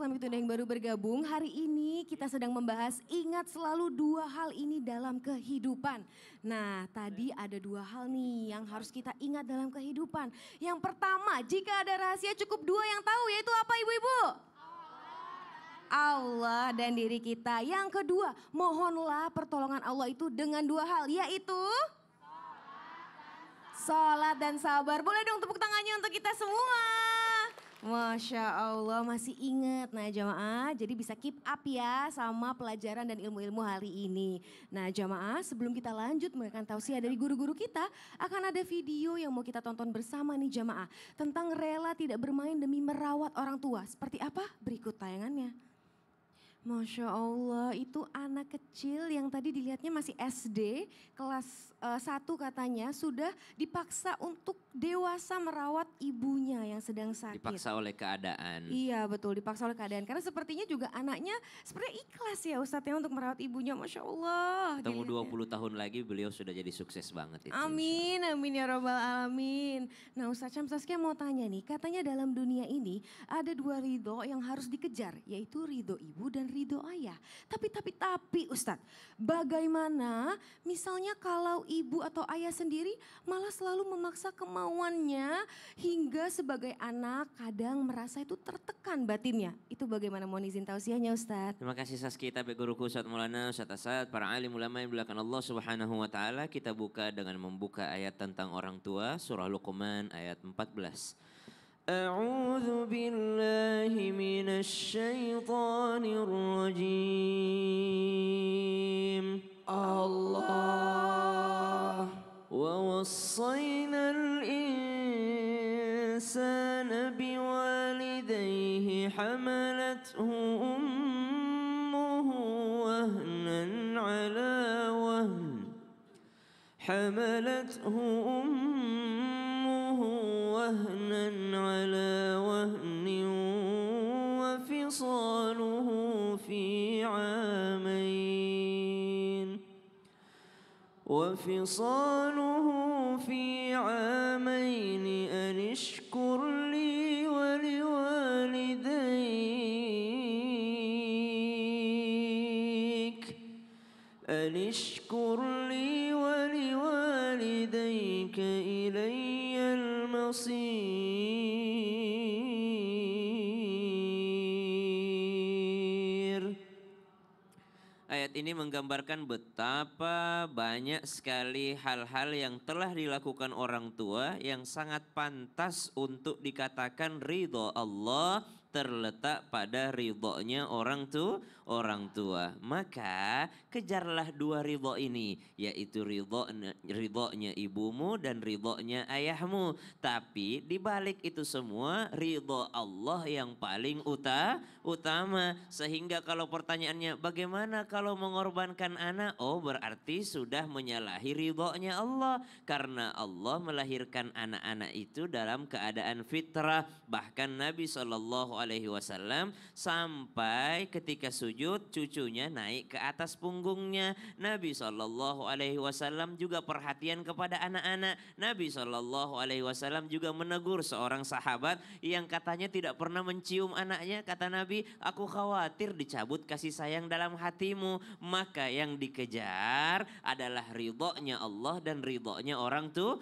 Islamic Tunda yang baru bergabung, hari ini kita sedang membahas ingat selalu dua hal ini dalam kehidupan. Nah, tadi ada dua hal nih yang harus kita ingat dalam kehidupan. Yang pertama, jika ada rahasia cukup dua yang tahu, yaitu apa ibu-ibu? Allah dan diri kita. Yang kedua, mohonlah pertolongan Allah itu dengan dua hal, yaitu sholat dan sabar. Boleh dong tepuk tangannya untuk kita semua. Masya Allah masih ingat. Nah jamaah, jadi bisa keep up ya sama pelajaran dan ilmu-ilmu hari ini. Nah jamaah, sebelum kita lanjut memberikan tausiah dari guru-guru kita, akan ada video yang mau kita tonton bersama nih jamaah. Tentang rela tidak bermain demi merawat orang tua. Seperti apa? Berikut tayangannya. Masya Allah, itu anak kecil yang tadi dilihatnya masih SD, kelas 1 katanya, sudah dipaksa untuk dewasa merawat ibunya yang sedang sakit. Dipaksa oleh keadaan. Iya betul, dipaksa oleh keadaan. Karena sepertinya juga anaknya sebenarnya ikhlas ya Ustadz ya untuk merawat ibunya, Masya Allah. Tunggu 20 tahun lagi beliau sudah jadi sukses banget itu. Amin, amin ya robbal alamin. Nah Ustadz Syam Saskia mau tanya nih, katanya dalam dunia ini ada dua ridho yang harus dikejar, yaitu ridho ibu dan ridho ayah. Tapi Ustadz, bagaimana misalnya kalau ibu atau ayah sendiri malah selalu memaksa kemauannya hingga sebagai anak kadang merasa itu tertekan batinnya. Itu bagaimana, mohon izin tausiahnya Ustadz. Terima kasih Saskia, tapi guruku Ustadz Maulana, Ustadz Asad, para alim ulama yang dimuliakan Allah Subhanahu wa taala. Kita buka dengan membuka ayat tentang orang tua, surah Luqman ayat 14. أعوذ بالله من الشيطان الرجيم الله ووصينا الإنسان بوالديه حملته أمه وهنا على وهن حملته أمه وهنا على وهن وفصاله في عامين أن اشكر لي ولوالديك إلي المصير. Ayat ini menggambarkan betapa banyak sekali hal-hal yang telah dilakukan orang tua yang sangat pantas untuk dikatakan ridho Allah terletak pada ridhonya orang tua. Maka kejarlah dua ridho ini, yaitu ridhonya ibumu dan ridhonya ayahmu. Tapi dibalik itu semua ridho Allah yang paling utama. Sehingga kalau pertanyaannya bagaimana kalau mengorbankan anak? Oh berarti sudah menyalahi ridhonya Allah. Karena Allah melahirkan anak-anak itu dalam keadaan fitrah. Bahkan Nabi SAW sampai ketika sujud cucunya naik ke atas punggungnya. Nabi SAW juga perhatian kepada anak-anak. Nabi SAW juga menegur seorang sahabat yang katanya tidak pernah mencium anaknya. Kata Nabi, aku khawatir dicabut kasih sayang dalam hatimu. Maka yang dikejar adalah ridhonya Allah dan ridhonya orang tua.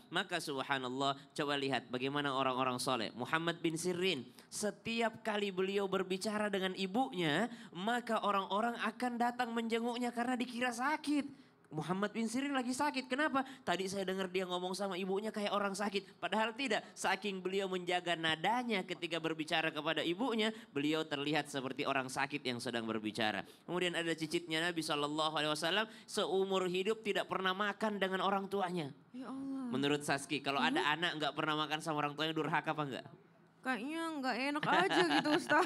Maka subhanallah, coba lihat bagaimana orang-orang soleh. Muhammad bin Sirin, setiap kali beliau berbicara dengan ibunya, maka orang-orang akan datang menjenguknya karena dikira sakit. Muhammad bin Sirin lagi sakit. Kenapa? Tadi saya dengar dia ngomong sama ibunya kayak orang sakit. Padahal tidak. Saking beliau menjaga nadanya ketika berbicara kepada ibunya, beliau terlihat seperti orang sakit yang sedang berbicara. Kemudian ada cicitnya Nabi SAW seumur hidup tidak pernah makan dengan orang tuanya. Ya Allah. Menurut Saski, kalau ada anak nggak pernah makan sama orang tuanya, durhaka apa enggak? Kayaknya nggak enak aja gitu Ustaz.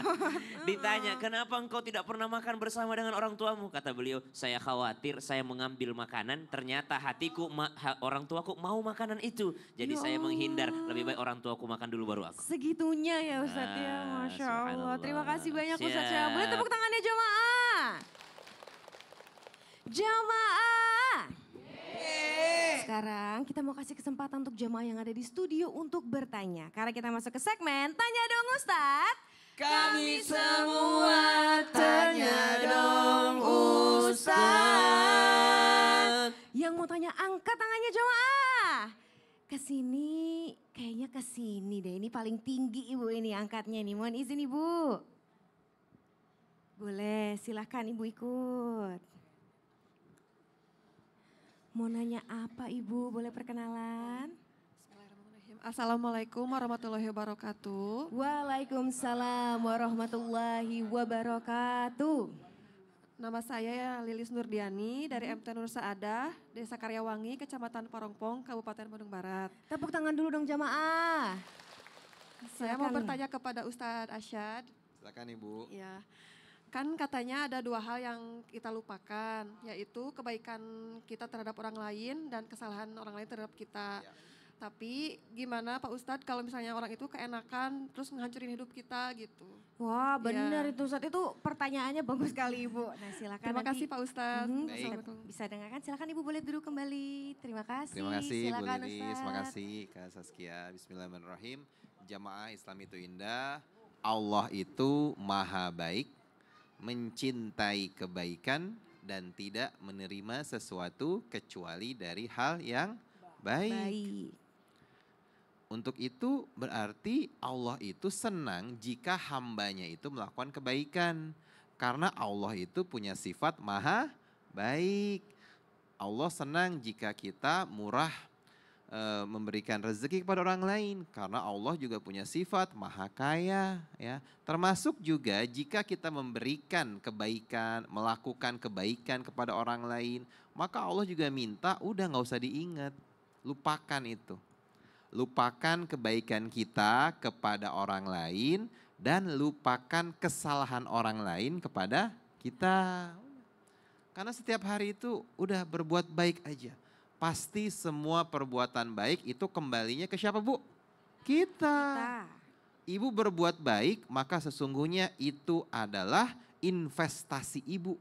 Ditanya, kenapa engkau tidak pernah makan bersama dengan orang tuamu? Kata beliau, saya khawatir saya mengambil makanan, ternyata hatiku, orang tuaku mau makanan itu. Jadi saya menghindar, lebih baik orang tuaku makan dulu baru aku. Segitunya ya Ustaz ya, Masya Allah. Terima kasih banyak Ustaz ya. Boleh tepuk tangannya jamaah. Jamaah. Sekarang kita mau kasih kesempatan untuk jamaah yang ada di studio untuk bertanya. Karena kita masuk ke segmen Tanya Dong Ustadz. Kami semua tanya dong Ustaz. Yang mau tanya angkat tangannya jemaah. Kesini, kayaknya kesini deh. Ini paling tinggi ibu ini angkatnya nih. Mohon izin ibu. Boleh, silahkan ibu ikut. Mau nanya apa ibu? Boleh perkenalan? Bismillahirrahmanirrahim. Assalamualaikum warahmatullahi wabarakatuh. Waalaikumsalam warahmatullahi wabarakatuh. Nama saya Lilis Nurdiani dari MT Nur Saadah, Desa Karyawangi, Kecamatan Parongpong, Kabupaten Bandung Barat. Tepuk tangan dulu dong jamaah. Saya mau Silakan. bertanya kepada Ustadz Asyad. Silakan Ibu. Ya, kan katanya ada dua hal yang kita lupakan, yaitu kebaikan kita terhadap orang lain dan kesalahan orang lain terhadap kita. Ya. Tapi gimana Pak Ustadz kalau misalnya orang itu keenakan terus ngehancurin hidup kita gitu. Wah benar Ya. itu Ustadz, itu pertanyaannya bagus sekali Ibu. Nah silakan Terima nanti. kasih Pak Ustadz. Mhm, Baik. Assalamualaikum. bisa dengarkan, silakan Ibu boleh duduk kembali. Terima kasih. Terima kasih Bu Silakan Lilis, Ustadz. terima kasih Kak Saskia. Bismillahirrahmanirrahim. Jamaah Islam itu indah. Allah itu maha baik, mencintai kebaikan dan tidak menerima sesuatu kecuali dari hal yang baik. Baik. Untuk itu berarti Allah itu senang jika hambanya itu melakukan kebaikan. Karena Allah itu punya sifat maha baik. Allah senang jika kita murah memberikan rezeki kepada orang lain. Karena Allah juga punya sifat maha kaya. Ya. Termasuk juga jika kita memberikan kebaikan, melakukan kebaikan kepada orang lain. Maka Allah juga minta udah gak usah diingat, lupakan itu. Lupakan kebaikan kita kepada orang lain dan lupakan kesalahan orang lain kepada kita. Karena setiap hari itu udah berbuat baik aja. Pasti semua perbuatan baik itu kembalinya ke siapa Bu? Kita. Ibu berbuat baik maka sesungguhnya itu adalah investasi ibu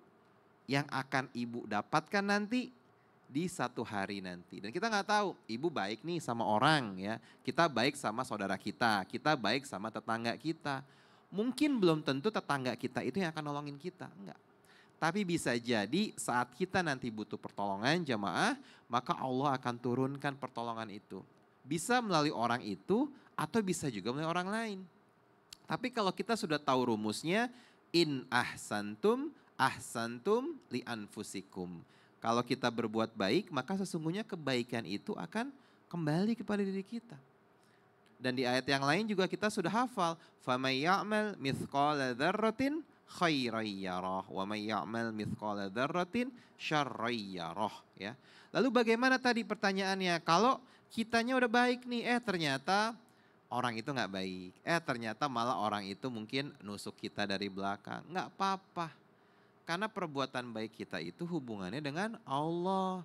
yang akan ibu dapatkan nanti di satu hari nanti. Dan kita nggak tahu, ibu baik nih sama orang ya. Kita baik sama saudara kita baik sama tetangga kita. Mungkin belum tentu tetangga kita itu yang akan nolongin kita, enggak. Tapi bisa jadi saat kita nanti butuh pertolongan jamaah, maka Allah akan turunkan pertolongan itu. Bisa melalui orang itu atau bisa juga melalui orang lain. Tapi kalau kita sudah tahu rumusnya, in ahsantum li anfusikum. Kalau kita berbuat baik, maka sesungguhnya kebaikan itu akan kembali kepada diri kita. Dan di ayat yang lain juga kita sudah hafal. فَمَنْ يَعْمَلْ مِثْقَالَ ذَرَّةٍ خَيْرًا يَرَهُ وَمَنْ يَعْمَلْ مِثْقَالَ ذَرَّةٍ شَرًّا يَرَهُ. Ya. Lalu bagaimana tadi pertanyaannya? Kalau kitanya udah baik nih, ternyata orang itu nggak baik. Ternyata malah orang itu mungkin nusuk kita dari belakang. Nggak apa-apa. Karena perbuatan baik kita itu hubungannya dengan Allah.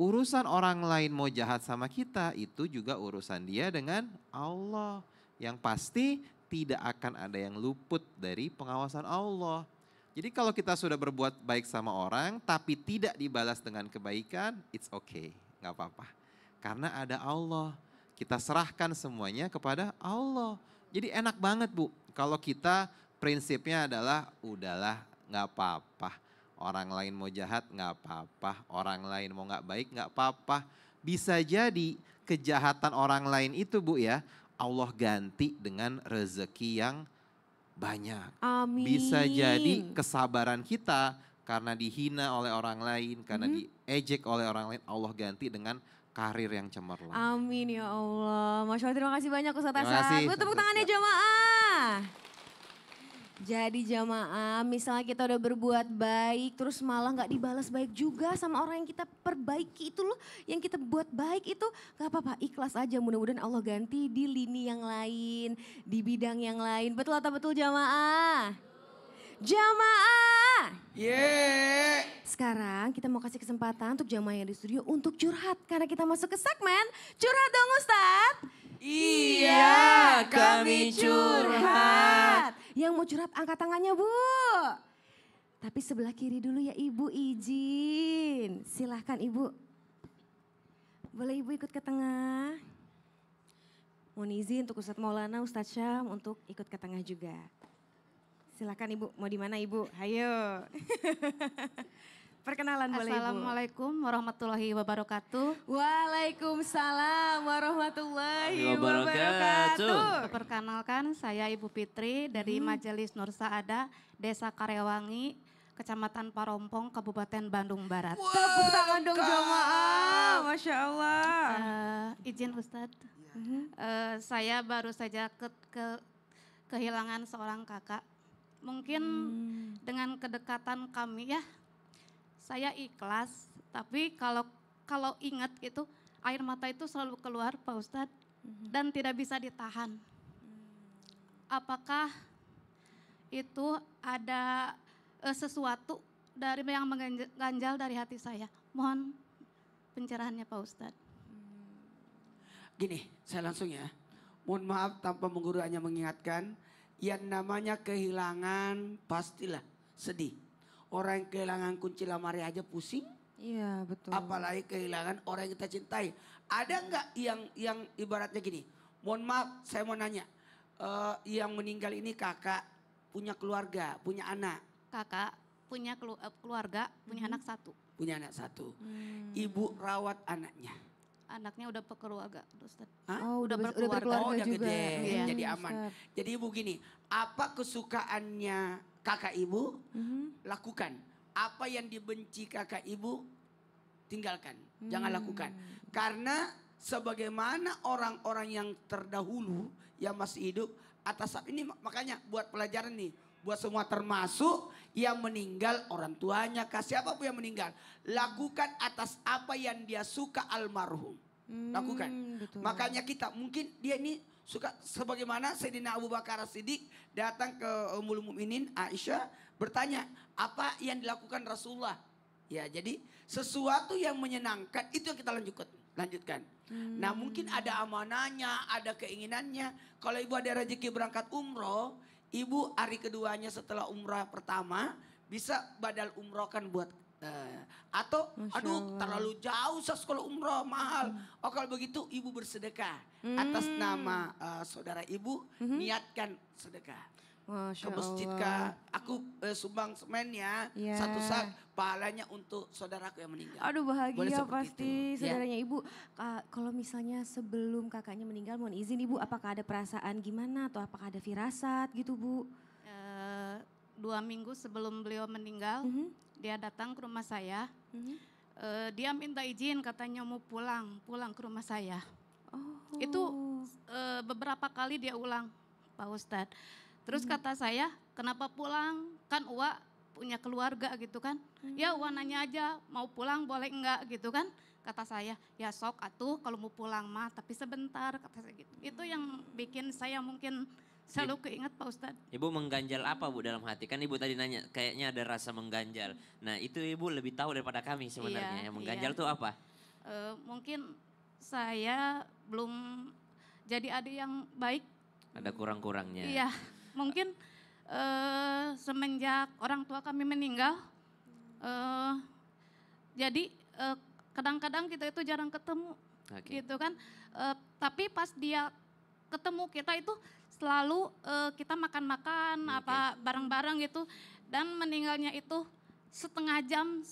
Urusan orang lain mau jahat sama kita itu juga urusan dia dengan Allah. Yang pasti tidak akan ada yang luput dari pengawasan Allah. Jadi kalau kita sudah berbuat baik sama orang tapi tidak dibalas dengan kebaikan, it's okay, gak apa-apa. Karena ada Allah, kita serahkan semuanya kepada Allah. Jadi enak banget Bu, kalau kita prinsipnya adalah udahlah, nggak apa-apa. Orang lain mau jahat nggak apa-apa. Orang lain mau nggak baik nggak apa-apa. Bisa jadi kejahatan orang lain itu Bu ya, Allah ganti dengan rezeki yang banyak. Amin. Bisa jadi kesabaran kita karena dihina oleh orang lain, karena diejek oleh orang lain, Allah ganti dengan karir yang cemerlang. Amin ya Allah. Masya Allah, terima kasih banyak Ustadz Terima Hasan. kasih, Tepuk Ustadz tangannya Hasan. jamaah. Jadi jamaah, misalnya kita udah berbuat baik terus malah nggak dibalas baik juga sama orang yang kita perbaiki itu loh, yang kita buat baik itu nggak apa-apa, ikhlas aja, mudah-mudahan Allah ganti di lini yang lain, di bidang yang lain. Betul atau betul jamaah? Jamaah. Sekarang kita mau kasih kesempatan untuk jamaah yang di studio untuk curhat karena kita masuk ke segmen curhat dong Ustadz. Iya, kami curhat. Yang mau curhat angkat tangannya Bu. Tapi sebelah kiri dulu ya Ibu, izin. Silahkan Ibu. Boleh Ibu ikut ke tengah. Mohon izin untuk Ustadz Maulana, Ustadz Syam untuk ikut ke tengah juga. Silakan Ibu, mau di mana Ibu? Hayo. Perkenalan boleh Ibu. Assalamualaikum warahmatullahi wabarakatuh. Waalaikumsalam warahmatullahi Wabarakatuh. wabarakatuh. Perkenalkan saya Ibu Fitri dari Majelis Nur Saada, Desa Karyawangi, Kecamatan Parompong, Kabupaten Bandung Barat. Tepuk tangan dong jamaah, Masya Allah. Izin Ustadz, saya baru saja kehilangan seorang kakak. Mungkin dengan kedekatan kami ya, saya ikhlas. Tapi kalau ingat itu, air mata itu selalu keluar Pak Ustadz dan tidak bisa ditahan. Apakah itu ada sesuatu dari yang mengganjal dari hati saya? Mohon pencerahannya Pak Ustadz. Gini, saya langsung ya. Mohon maaf tanpa menggurui hanya mengingatkan. Yang namanya kehilangan pastilah sedih. Orang yang kehilangan kunci lemari aja pusing. Iya betul. Apalagi kehilangan orang yang kita cintai. Ada nggak yang ibaratnya gini. Mohon maaf saya mau nanya. Yang meninggal ini kakak punya keluarga, punya anak. Kakak punya keluarga, punya anak satu. Punya anak satu. Ibu rawat anaknya. Anaknya udah berkeluarga, Ustaz. Hah? Oh udah berkeluarga. berkeluarga Oh udah juga. gede, Iya. jadi aman. Jadi ibu gini, apa kesukaannya kakak ibu, lakukan. Apa yang dibenci kakak ibu, tinggalkan. Jangan lakukan. Karena sebagaimana orang-orang yang terdahulu, yang masih hidup, atas ini makanya buat pelajaran nih. Buat semua termasuk yang meninggal orang tuanya, kasih apapun yang meninggal. Lakukan atas apa yang dia suka almarhum. Lakukan. Betul. Makanya kita mungkin dia ini suka sebagaimana Sayyidina Abu Bakar As-Siddiq datang ke Ummul Mukminin Aisyah bertanya apa yang dilakukan Rasulullah. Ya jadi sesuatu yang menyenangkan itu yang kita lanjutkan. Nah mungkin ada amanahnya, ada keinginannya. Kalau ibu ada rezeki berangkat umroh, ibu hari keduanya setelah umrah pertama bisa badal umroh kan buat atau Masya aduh Allah. terlalu jauh kalau umroh mahal. Oh kalau begitu ibu bersedekah atas nama saudara ibu niatkan sedekah. Masya Ke masjid Allah. kah? Aku sumbang semen ya, Ya. satu sak pahalanya untuk saudaraku yang meninggal. Aduh Boleh bahagia seperti pasti itu. Ya. saudaranya Ibu. Kalau misalnya sebelum kakaknya meninggal mohon izin Ibu apakah ada perasaan gimana atau apakah ada firasat gitu Bu? 2 minggu sebelum beliau meninggal, dia datang ke rumah saya. Dia minta izin katanya mau pulang ke rumah saya. Oh. Itu beberapa kali dia ulang Pak Ustadz. Terus kata saya, kenapa pulang? Kan Uwa punya keluarga gitu kan. Ya Uwa nanya aja, mau pulang boleh enggak gitu kan. Kata saya, ya sok atuh kalau mau pulang mah tapi sebentar kata saya gitu. Itu yang bikin saya mungkin selalu keinget Pak Ustadz. Ibu mengganjal apa Bu dalam hati? Kan Ibu tadi nanya kayaknya ada rasa mengganjal. Nah itu Ibu lebih tahu daripada kami sebenarnya. Iya, Yang mengganjal iya. tuh apa? Mungkin saya belum jadi adik yang baik. Ada kurang-kurangnya. Iya, mungkin semenjak orang tua kami meninggal, jadi kadang-kadang kita itu jarang ketemu, Oke. gitu kan. Tapi pas dia ketemu kita itu selalu kita makan-makan apa bareng-bareng gitu, dan meninggalnya itu setengah jam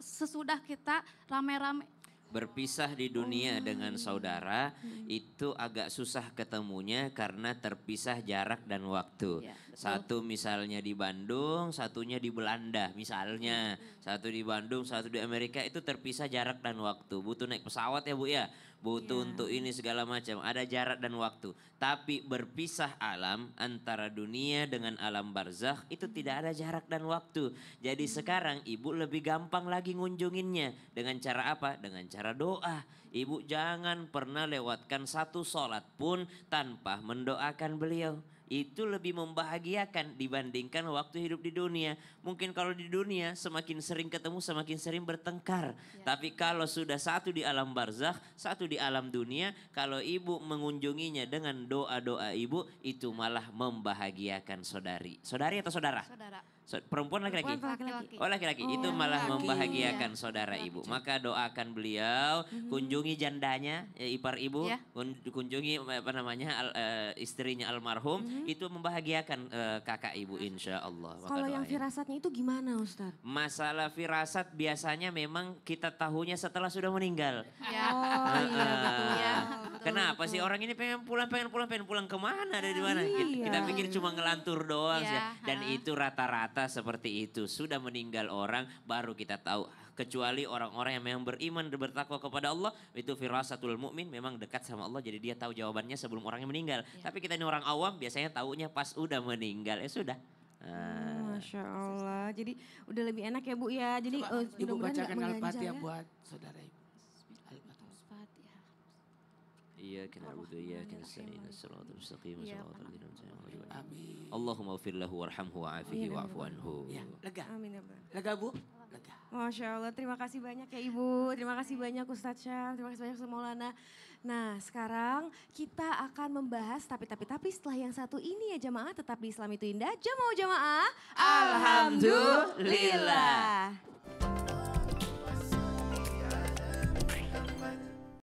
sesudah kita rame-rame. Berpisah di dunia dengan saudara itu agak susah ketemunya karena terpisah jarak dan waktu. Ya, betul. Satu misalnya di Bandung, satunya di Belanda misalnya. Satu di Bandung, satu di Amerika itu terpisah jarak dan waktu. Butuh naik pesawat ya Bu ya. Butuh untuk ini segala macam. Ada jarak dan waktu. Tapi berpisah alam antara dunia dengan alam barzakh itu tidak ada jarak dan waktu. Jadi sekarang ibu lebih gampang lagi ngunjunginnya. Dengan cara apa? Dengan cara doa. Ibu jangan pernah lewatkan satu sholat pun tanpa mendoakan beliau. Itu lebih membahagiakan dibandingkan waktu hidup di dunia. Mungkin kalau di dunia semakin sering ketemu semakin sering bertengkar. Tapi kalau sudah satu di alam barzakh, satu di alam dunia, kalau ibu mengunjunginya dengan doa-doa ibu, itu malah membahagiakan saudari. Saudari atau saudara? Saudara. Perempuan laki-laki? Laki-laki. Oh laki-laki, itu Oh, malah laki. membahagiakan saudara ibu. Maka doakan beliau, kunjungi jandanya, ipar ibu, Iya. kunjungi apa namanya istrinya almarhum, itu membahagiakan kakak ibu insya Allah. Maka Kalau yang doain. firasatnya itu gimana Ustadz? Masalah firasat biasanya memang kita tahunya setelah sudah meninggal. Ya. Oh iya betul. Iya. Kenapa sih orang ini pengen pulang kemana dari mana? Iya. Kita pikir cuma ngelantur doang sih. Iya, Dan itu rata-rata seperti itu. Sudah meninggal orang baru kita tahu. Kecuali orang-orang yang memang beriman dan bertakwa kepada Allah, itu firasatul mukmin, memang dekat sama Allah jadi dia tahu jawabannya sebelum orangnya meninggal. Tapi kita ini orang awam biasanya taunya pas udah meninggal. Ya sudah. Nah, Masya Allah. Jadi udah lebih enak ya Bu ya. Jadi Coba Ibu mudah-mudahan nggak bacakan mengganjal Al-Fatihah ya. buat saudara Ibu. Al-Fatihah. iyyaka na'budu wa iyyaka nasta'in. Shiratal mustaqim, Iya, shiratal ladzina an'amta 'alaihim. Amin. Allahumma ighfir lahu warhamhu wa'afihi wa'fu anhu. Ya, lega. Amin ya Bu. Lega Bu? Lega. Masya Allah, terima kasih banyak ya Ibu. Terima kasih banyak Ustadz Syam, terima kasih banyak Ustadz Maulana. Nah sekarang kita akan membahas tapi setelah yang satu ini ya jamaah, tetap di Islam itu indah. Jamaah Alhamdulillah.